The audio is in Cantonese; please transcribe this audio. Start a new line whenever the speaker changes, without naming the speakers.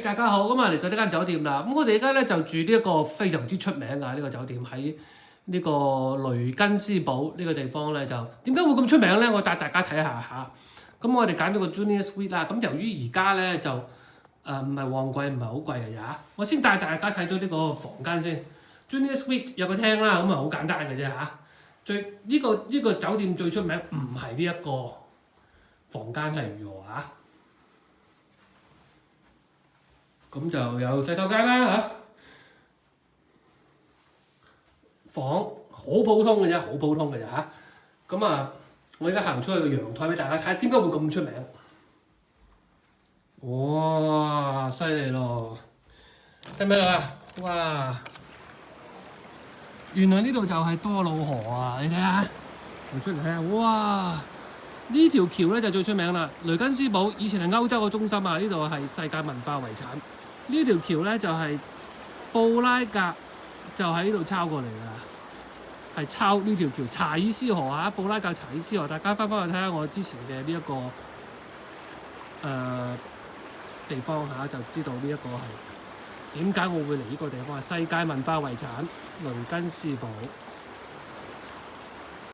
大家好，咁啊嚟到呢間酒店啦。咁我哋而家咧就住呢一個非常之出名啊！呢個酒店喺呢個雷根斯堡呢個地方咧，就點解會咁出名咧？我帶大家睇下嚇。咁我哋揀咗個 Junior Suite 啦。咁由於而家咧就唔係旺季，唔係好貴嘅咋。我先帶大家睇咗呢個房間先。Junior Suite 有個廳啦，咁啊好簡單嘅啫嚇。呢個酒店最出名唔係呢一個房間係如何啊？咁就有洗手間啦嚇，房好普通嘅啫，好普通嘅啫嚇。咁啊，我而家行出去個陽台俾大家睇，點解會咁出名？哇！犀利咯，睇唔睇到啊？哇！原來呢度就係多瑙河啊！你睇下，行出嚟睇下，哇！呢條橋咧就最出名啦。雷根斯堡以前係歐洲嘅中心啊，呢度係世界文化遺產。呢條橋咧就係布拉格就喺呢度抄過嚟㗎，係抄呢條橋查爾斯河啊，布拉格查爾斯河。大家翻去睇下我之前嘅呢一個地方嚇，就知道呢一個係點解我會嚟呢個地方係世界文化遺產雷根斯堡。